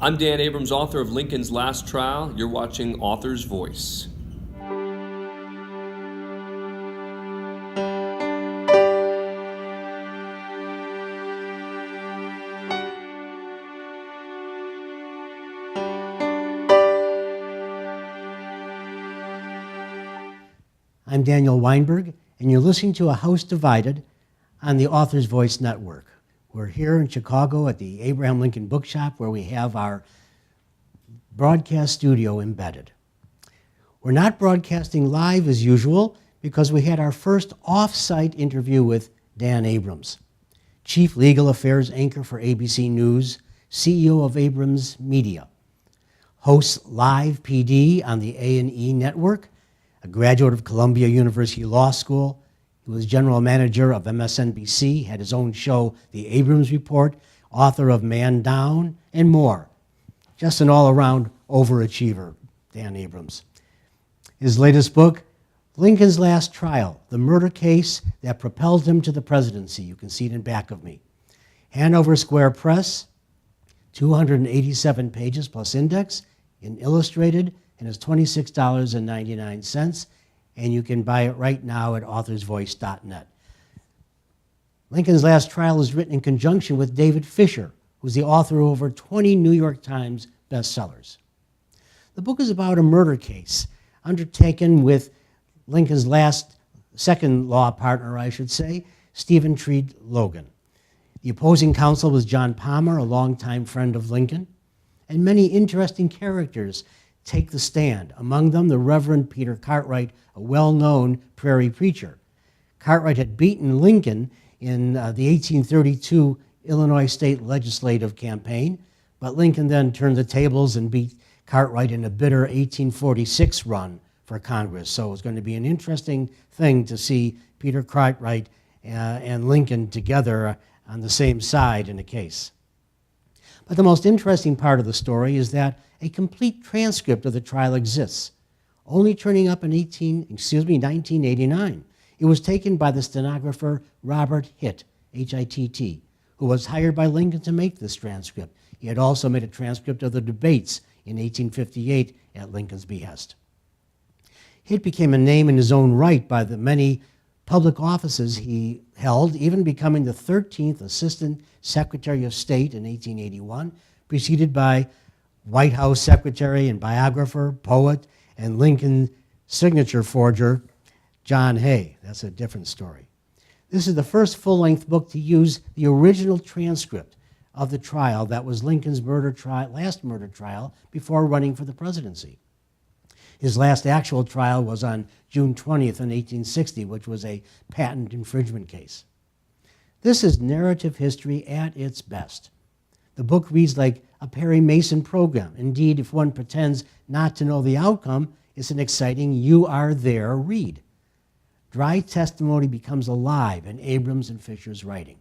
I'm Dan Abrams, author of Lincoln's Last Trial. You're watching Author's Voice. I'm Daniel Weinberg, and you're listening to A House Divided on the Author's Voice Network. We're here in Chicago at the Abraham Lincoln Bookshop, where we have our broadcast studio embedded. We're not broadcasting live as usual because we had our first off-site interview with Dan Abrams, Chief Legal Affairs Anchor for ABC News, CEO of Abrams Media, hosts Live PD on the A&E Network, a graduate of Columbia University Law School. He was general manager of MSNBC, had his own show, The Abrams Report, author of Man Down, and more. Just an all-around overachiever, Dan Abrams. His latest book, Lincoln's Last Trial, the murder case that propelled him to the presidency. You can see it in back of me. Hanover Square Press, 287 pages plus index, in illustrated, and it's $26.99. And you can buy it right now at authorsvoice.net. Lincoln's Last Trial is written in conjunction with David Fisher, who's the author of over 20 New York Times bestsellers. The book is about a murder case undertaken with Lincoln's second law partner, I should say, Stephen Treat Logan. The opposing counsel was John Palmer, a longtime friend of Lincoln, and many interesting characters take the stand, among them the Reverend Peter Cartwright, a well-known prairie preacher. Cartwright had beaten Lincoln in the 1832 Illinois state legislative campaign, but Lincoln then turned the tables and beat Cartwright in a bitter 1846 run for Congress. So it was going to be an interesting thing to see Peter Cartwright and Lincoln together on the same side in a case. But the most interesting part of the story is that a complete transcript of the trial exists, only turning up in 1989. It was taken by the stenographer Robert Hitt, H-I-T-T, who was hired by Lincoln to make this transcript. He had also made a transcript of the debates in 1858 at Lincoln's behest. Hitt became a name in his own right by the many public offices he held, even becoming the 13th Assistant Secretary of State in 1881, preceded by White House secretary and biographer, poet, and Lincoln signature forger, John Hay. That's a different story. This is the first full-length book to use the original transcript of the trial that was Lincoln's last murder trial before running for the presidency. His last actual trial was on June 20th in 1860, which was a patent infringement case. This is narrative history at its best. The book reads like a Perry Mason program. Indeed, if one pretends not to know the outcome, it's an exciting you are there read. Dry testimony becomes alive in Abrams and Fisher's writing.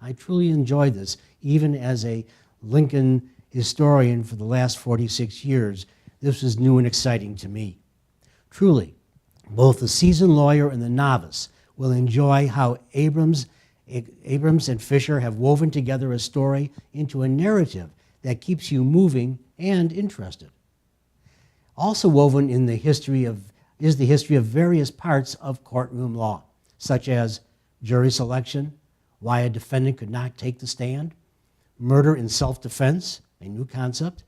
I truly enjoyed this, even as a Lincoln historian for the last 46 years. This was new and exciting to me. Truly, both the seasoned lawyer and the novice will enjoy how Abrams and Fisher have woven together a story into a narrative that keeps you moving and interested. Also woven in the history is the history of various parts of courtroom law, such as jury selection, why a defendant could not take the stand, murder in self-defense, a new concept,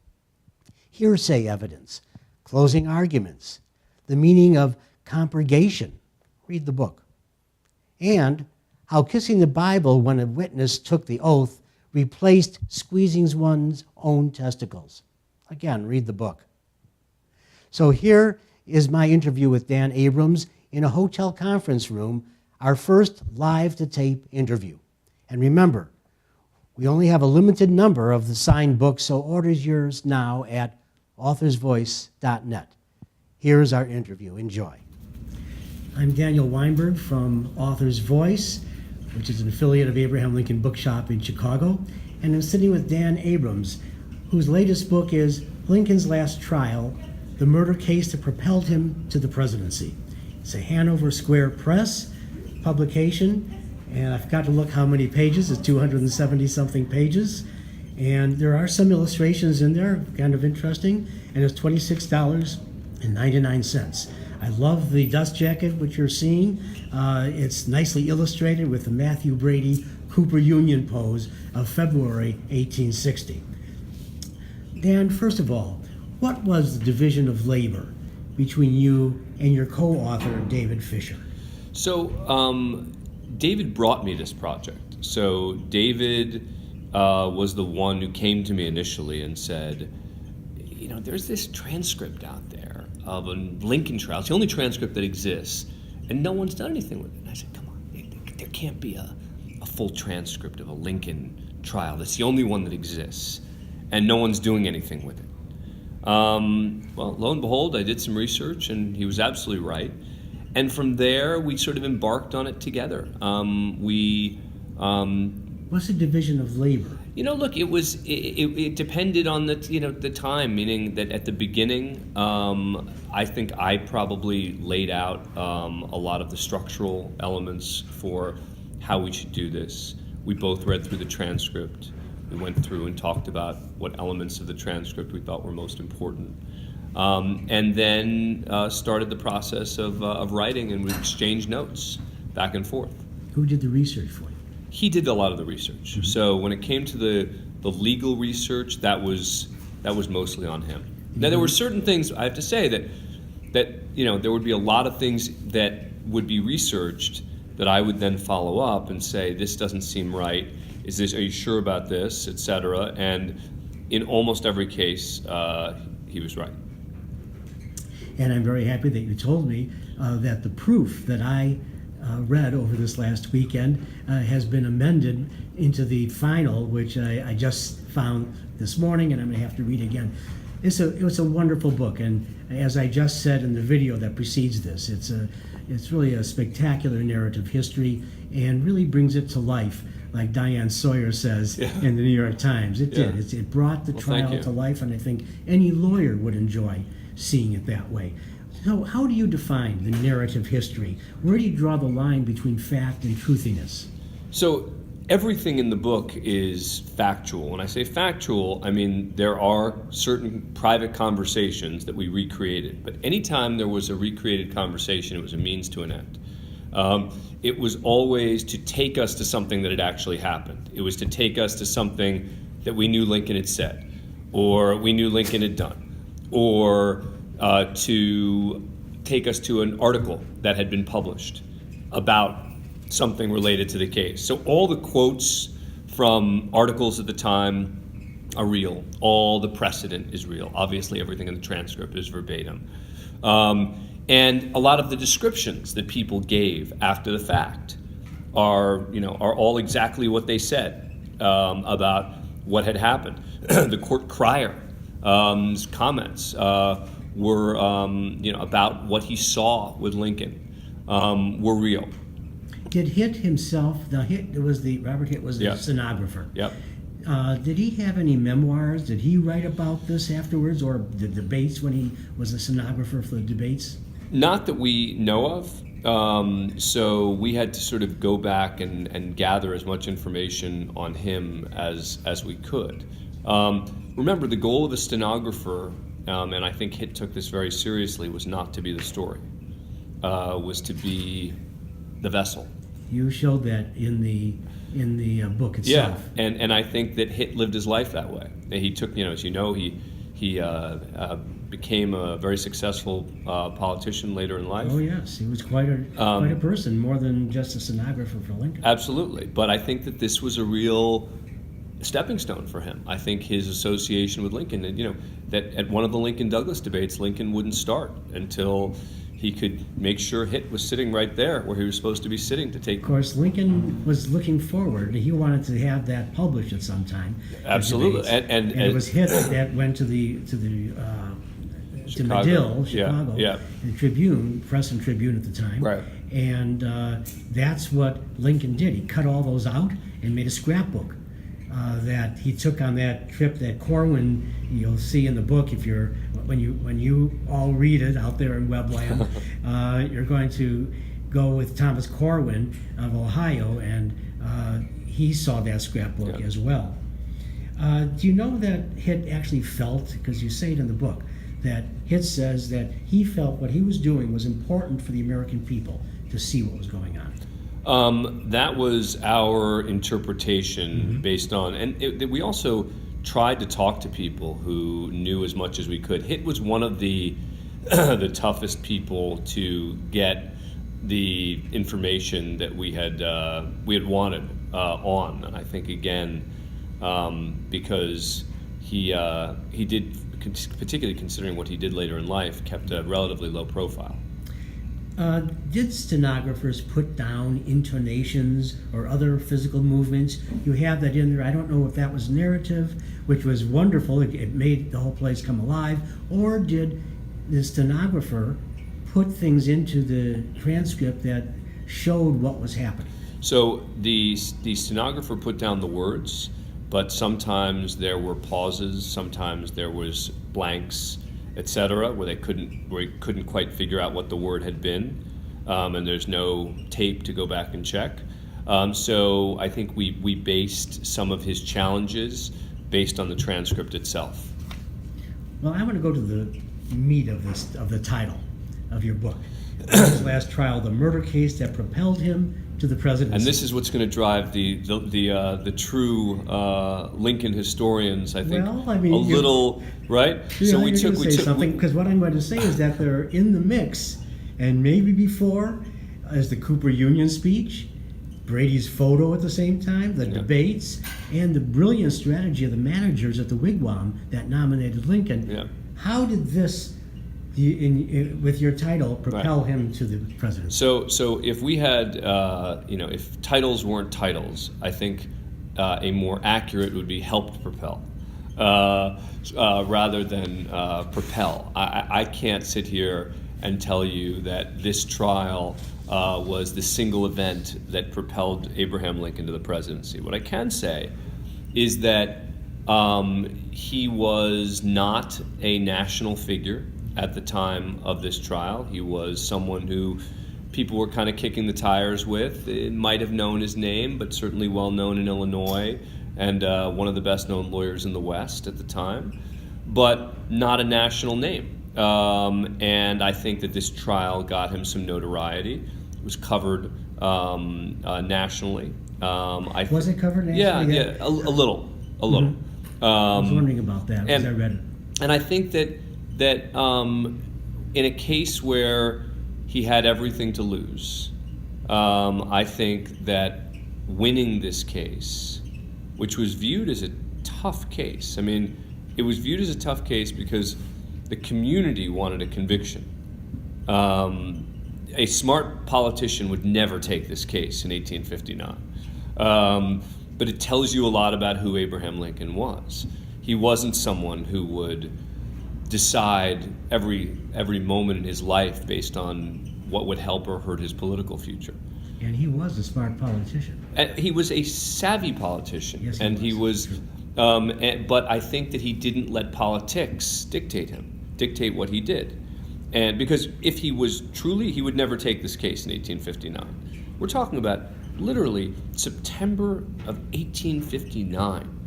hearsay evidence, closing arguments, the meaning of compurgation, read the book, and how kissing the Bible when a witness took the oath replaced squeezing one's own testicles. Again, read the book. So here is my interview with Dan Abrams in a hotel conference room, our first live-to-tape interview. And remember, we only have a limited number of the signed books, so order yours now at authorsvoice.net. Here's our interview. Enjoy. I'm Daniel Weinberg from Author's Voice, which is an affiliate of Abraham Lincoln Bookshop in Chicago. And I'm sitting with Dan Abrams, whose latest book is Lincoln's Last Trial, the murder case that propelled him to the presidency. It's a Hanover Square Press publication, and I forgot to look how many pages. It's 270-something pages. And there are some illustrations in there, kind of interesting, and it's $26.99. I love the dust jacket, which you're seeing. It's nicely illustrated with the Matthew Brady Cooper Union pose of February 1860. Dan, first of all, what was the division of labor between you and your co-author, David Fisher? So, David brought me this project. So, David was the one who came to me initially and said, you know, there's this transcript out there of a Lincoln trial. It's the only transcript that exists, and no one's done anything with it. And I said, come on, there can't be a full transcript of a Lincoln trial. That's the only one that exists, and no one's doing anything with it. Well, lo and behold, I did some research, and he was absolutely right. And from there, we sort of embarked on it together. What's the division of labor? You know, look, it depended on the time, meaning that at the beginning, I think I probably laid out a lot of the structural elements for how we should do this. We both read through the transcript. We went through and talked about what elements of the transcript we thought were most important. And then started the process of writing, and we exchanged notes back and forth. Who did the research for you? He did a lot of the research. Mm-hmm. So when it came to the legal research, that was mostly on him. Mm-hmm. Now there were certain things I have to say that you know, there would be a lot of things that would be researched that I would then follow up and say, this doesn't seem right. Are you sure about this, etc. And in almost every case, he was right. And I'm very happy that you told me that the proof that I read over this last weekend has been amended into the final, which I just found this morning, and I'm going to have to read again. It was a wonderful book, and as I just said in the video that precedes this, it's really a spectacular narrative history, and really brings it to life, like Diane Sawyer says in the New York Times. It did. It brought the trial to life, and I think any lawyer would enjoy seeing it that way. So how do you define the narrative history? Where do you draw the line between fact and truthiness? So everything in the book is factual. When I say factual, I mean there are certain private conversations that we recreated. But anytime there was a recreated conversation, it was a means to an end. It was always to take us to something that had actually happened. It was to take us to something that we knew Lincoln had said, or we knew Lincoln had done, or to take us to an article that had been published about something related to the case. So all the quotes from articles at the time are real. All the precedent is real. Obviously, everything in the transcript is verbatim. And a lot of the descriptions that people gave after the fact are all exactly what they said about what had happened. The court crier's comments were about what he saw with Lincoln were real. Did Hitt himself? Robert Hitt was the stenographer. Yep. Did he have any memoirs? Did he write about this afterwards, or the debates when he was a stenographer for the debates? Not that we know of. So we had to sort of go back and gather as much information on him as we could. Remember, the goal of a stenographer, and I think Hitt took this very seriously, was not to be the story, was to be the vessel. You showed that in the book itself. Yeah, and I think that Hitt lived his life that way. He took, as you know, he became a very successful politician later in life. Oh yes, he was quite a person, more than just a stenographer for Lincoln. Absolutely, but I think that this was a real stepping stone for him. I think his association with Lincoln, and that at one of the Lincoln-Douglas debates, Lincoln wouldn't start until he could make sure Hitt was sitting right there where he was supposed to be sitting to take. Of course, Lincoln was looking forward. He wanted to have that published at some time. Absolutely, and it was Hitt that went to Medill, Chicago, the Tribune, Press and Tribune at the time. Right. And that's what Lincoln did. He cut all those out and made a scrapbook that he took on that trip that Corwin, you'll see in the book when you all read it out there in Webland, you're going to go with Thomas Corwin of Ohio, and he saw that scrapbook as well. Do you know that Hitt actually felt, because you say it in the book, that Hitt says that he felt what he was doing was important for the American people to see what was going on? That was our interpretation based on, and we also tried to talk to people who knew as much as we could. Hitt was one of the the toughest people to get the information that we had wanted on. And I think again, because he did, particularly considering what he did later in life, kept a relatively low profile. Did stenographers put down intonations or other physical movements? You have that in there. I don't know if that was narrative, which was wonderful. It made the whole place come alive. Or did the stenographer put things into the transcript that showed what was happening? So the stenographer put down the words, but sometimes there were pauses, sometimes there was blanks, etc., where he couldn't quite figure out what the word had been, and there's no tape to go back and check. So I think we based some of his challenges based on the transcript itself. Well, I want to go to the meat of the title of your book. His last trial, the murder case that propelled him to the presidency. And this is what's going to drive the true Lincoln historians, I think, well, I mean, a little, right? So we took something, because what I'm going to say is that they're in the mix, and maybe before, as the Cooper Union speech, Brady's photo at the same time, the debates, and the brilliant strategy of the managers at the Wigwam that nominated Lincoln. Yeah. How did this, with your title, propel him to the presidency? So if we had, if titles weren't titles, I think a more accurate would be helped propel, rather than propel. I can't sit here and tell you that this trial was the single event that propelled Abraham Lincoln to the presidency. What I can say is that he was not a national figure at the time of this trial. He was someone who people were kind of kicking the tires with. It might have known his name, but certainly well known in Illinois, and one of the best known lawyers in the West at the time, but not a national name. And I think that this trial got him some notoriety. It was covered nationally. Was it covered nationally? Yeah, a little. Mm-hmm. I was wondering about that as I read it. And I think that in a case where he had everything to lose, I think that winning this case, which was viewed as a tough case, I mean, it was viewed as a tough case because the community wanted a conviction. A smart politician would never take this case in 1859. But it tells you a lot about who Abraham Lincoln was. He wasn't someone who would decide every moment in his life based on what would help or hurt his political future. And he was a smart politician. And he was a savvy politician. Yes, he was. But I think that he didn't let politics dictate what he did. And because if he was truly, he would never take this case in 1859. We're talking about literally September of 1859.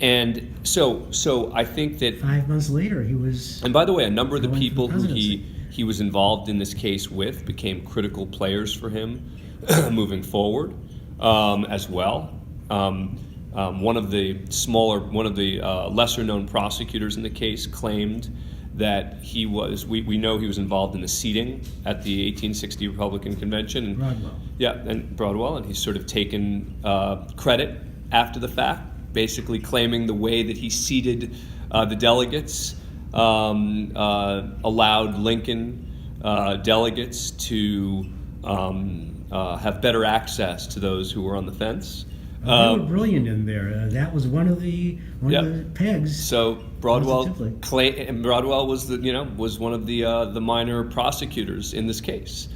And so I think that 5 months later he was. And by the way, a number of the people who he was involved in this case with became critical players for him moving forward as well. One of the lesser known prosecutors in the case claimed that we know he was involved in the seating at the 1860 Republican Convention. Broadwell. Yeah, and Broadwell, and he's sort of taken credit after the fact, basically claiming the way that he seated the delegates allowed Lincoln delegates to have better access to those who were on the fence. They were brilliant in there. That was one of the pegs. So Broadwell was one of the minor prosecutors in this case.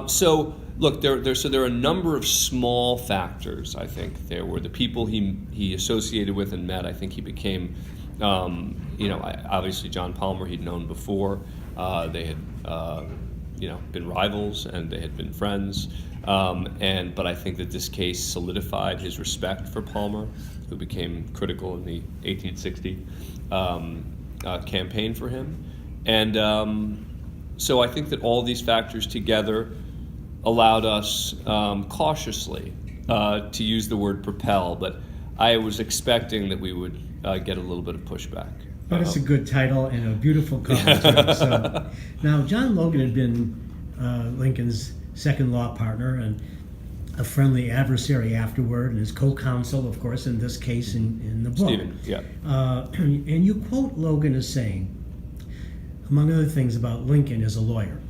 So look, there are a number of small factors. I think there were the people he associated with and met. I think he became, obviously John Palmer he'd known before. They had been rivals and they had been friends. But I think that this case solidified his respect for Palmer, who became critical in the 1860 campaign for him. And so I think that all these factors together allowed us cautiously to use the word propel, but I was expecting that we would get a little bit of pushback. But it's a good title and a beautiful cover too. So, now, John Logan had been Lincoln's second law partner and a friendly adversary afterward, and his co-counsel, of course, in this case in the book. Stephen, yeah. And you quote Logan as saying, among other things about Lincoln as a lawyer,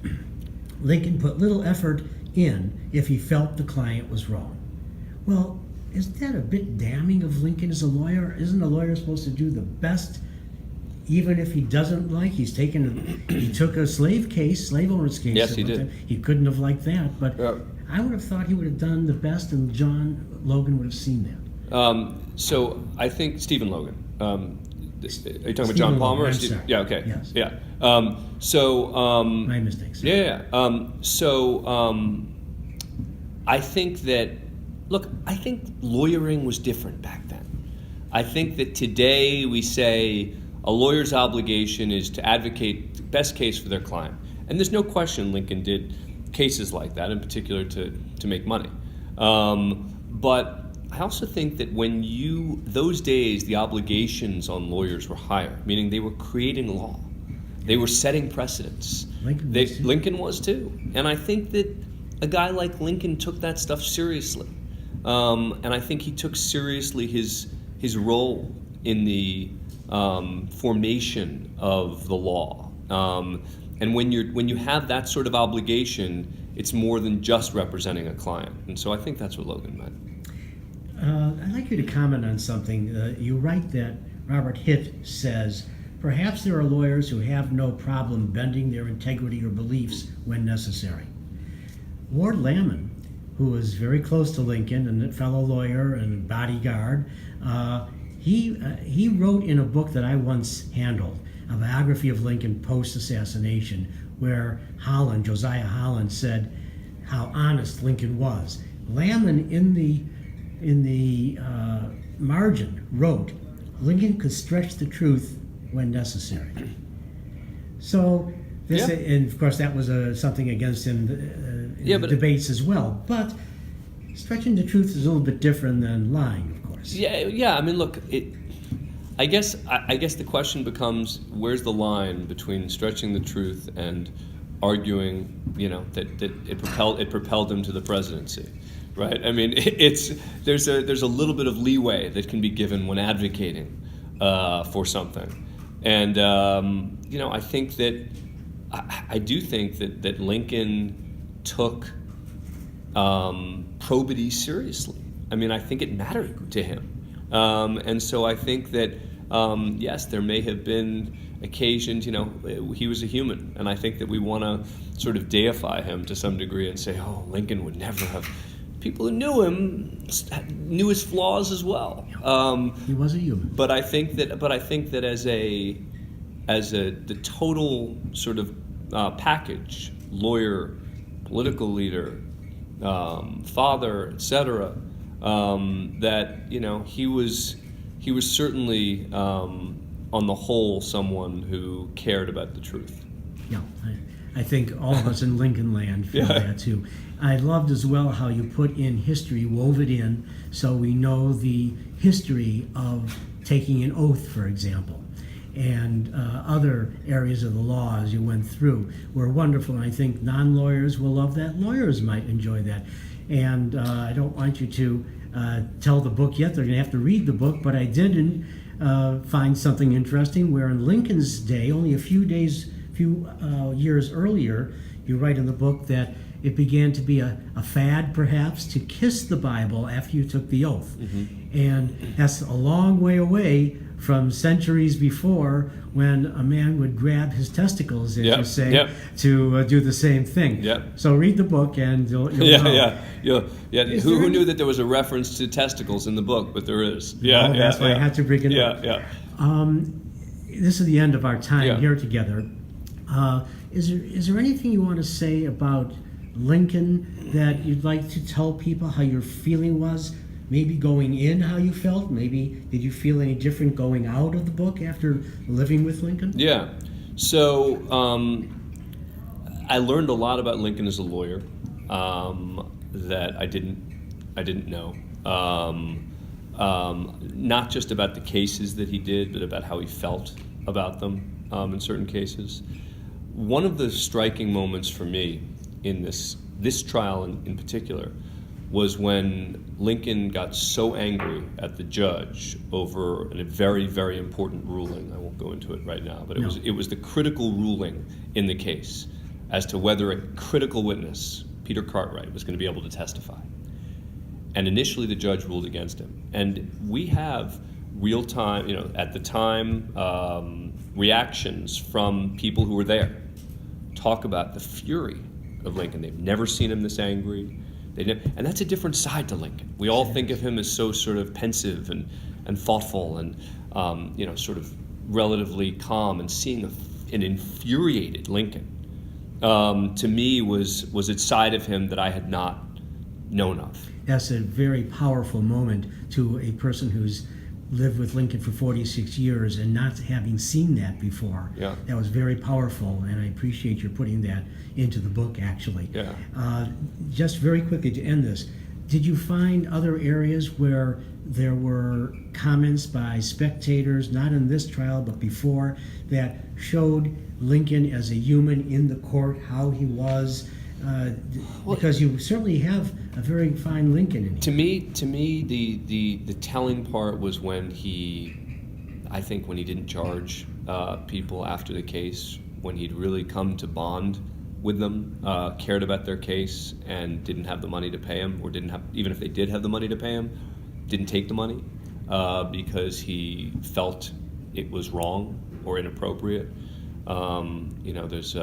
Lincoln put little effort in if he felt the client was wrong. Well, isn't that a bit damning of Lincoln as a lawyer? Isn't a lawyer supposed to do the best, even if he doesn't like? He took a slave owner's case. Yes, he did. He couldn't have liked that, but Yeah. I would have thought he would have done the best, and John Logan would have seen that. So I think Stephen Logan. Are you talking about Stephen John Palmer? Logan, Or I'm Stephen? sorry. Yeah. Okay. Yes. Yeah. My mistakes. Yeah. I think that. Look, I think lawyering was different back then. I think that today we say a lawyer's obligation is to advocate the best case for their client. And there's no question Lincoln did cases like that, in particular to make money. But I also think that those days, the obligations on lawyers were higher, meaning they were creating law. They were setting precedents. Lincoln was too. And I think that a guy like Lincoln took that stuff seriously. And I think he took seriously his role in the formation of the law. And when you have that sort of obligation, it's more than just representing a client. And so I think that's what Logan meant. I'd like you to comment on something. You write that Robert Hitt says, perhaps there are lawyers who have no problem bending their integrity or beliefs when necessary. Ward Lamon, who was very close to Lincoln and a fellow lawyer and bodyguard, he wrote in a book that I once handled, a biography of Lincoln post-assassination, where Josiah Holland, said how honest Lincoln was. Lamon in the margin wrote, Lincoln could stretch the truth when necessary. So this, and of course that was something against him in debates as well. But stretching the truth is a little bit different than lying, of course. Yeah. I mean, look, I guess the question becomes, where's the line between stretching the truth and arguing, that it propelled him to the presidency, right? I mean, there's a little bit of leeway that can be given when advocating for something, and I think that I do think that Lincoln took probity seriously. I mean, I think it mattered to him, and so I think that yes, there may have been occasions, he was a human, and I think that we want to sort of deify him to some degree and say, oh, Lincoln would never have. People who knew him knew his flaws as well. He was a human. But I think that as the total sort of package, lawyer, political leader, father, etc., that he was certainly on the whole someone who cared about the truth. Yeah, I think all of us in Lincoln land feel that too. I loved as well how you put in history, wove it in, so we know the history of taking an oath, for example, and other areas of the law as you went through were wonderful. And I think non-lawyers will love that. Lawyers might enjoy that. And I don't want you to tell the book yet. They're going to have to read the book, but I did find something interesting where in Lincoln's day, only a few years earlier, you write in the book that it began to be a fad, perhaps, to kiss the Bible after you took the oath. Mm-hmm. And that's a long way away from centuries before, when a man would grab his testicles, as you say, to do the same thing. So read the book and you'll know. Who knew that there was a reference to testicles in the book? But there is. That's why I had to bring it up. This is the end of our time here together. Is there anything you want to say about Lincoln that you'd like to tell people how your feeling was? Maybe going in, how you felt? Maybe did you feel any different going out of the book after living with Lincoln? Yeah. So I learned a lot about Lincoln as a lawyer that I didn't know. Not just about the cases that he did, but about how he felt about them in certain cases. One of the striking moments for me in this trial in particular was when Lincoln got so angry at the judge over a very, very important ruling. I won't go into it right now, but it was the critical ruling in the case as to whether a critical witness, Peter Cartwright, was going to be able to testify. And initially the judge ruled against him. And we have real-time, at the time, reactions from people who were there. Talk about the fury of Lincoln. They've never seen him this angry. And that's a different side to Lincoln. We all think of him as so sort of pensive and thoughtful and sort of relatively calm. And seeing an infuriated Lincoln, to me, was a side of him that I had not known of. That's a very powerful moment to a person who's lived with Lincoln for 46 years and not having seen that before. Yeah. That was very powerful, and I appreciate your putting that into the book, actually. Yeah. Just very quickly to end this, did you find other areas where there were comments by spectators, not in this trial but before, that showed Lincoln as a human in the court, how he was? Because you certainly have a very fine Lincoln in here. To me, the telling part was when he didn't charge people after the case, when he'd really come to bond with them, cared about their case, and didn't have the money to pay him, or didn't have, even if they did have the money to pay him, didn't take the money because he felt it was wrong or inappropriate. There's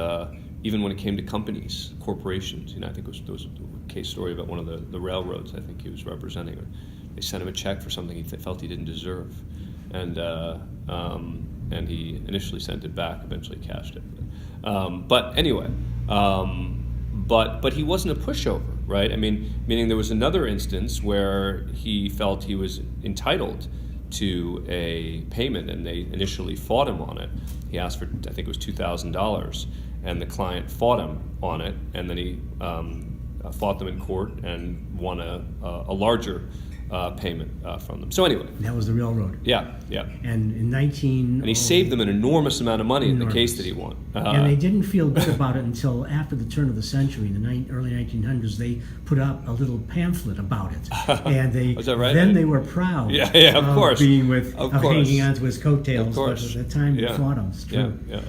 even when it came to companies, corporations, I think there was a case story about one of the railroads I think he was representing. They sent him a check for something he felt he didn't deserve, and he initially sent it back, eventually cashed it. But anyway, but he wasn't a pushover, right? I mean, meaning there was another instance where he felt he was entitled to a payment, and they initially fought him on it. He asked for, I think it was $2,000, and the client fought him on it, and then he fought them in court and won a larger payment from them. So anyway. That was the railroad. Yeah. And in And he saved them an enormous amount of money in the case that he won. And they didn't feel good about it until after the turn of the century, in the early 1900s. They put out a little pamphlet about it, and Was that right? then they were proud. Yeah, of course. Being of hanging onto his coattails. Of course. But at the time, they fought him. It's true. Yeah.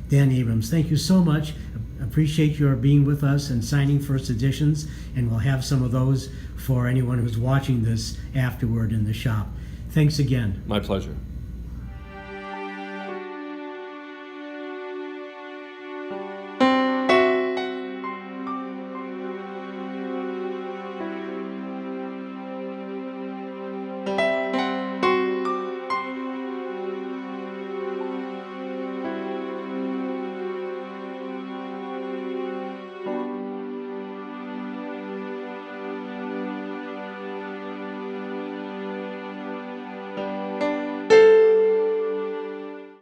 Dan Abrams, thank you so much. Appreciate your being with us and signing first editions, and we'll have some of those for anyone who's watching this afterward in the shop. Thanks again. My pleasure.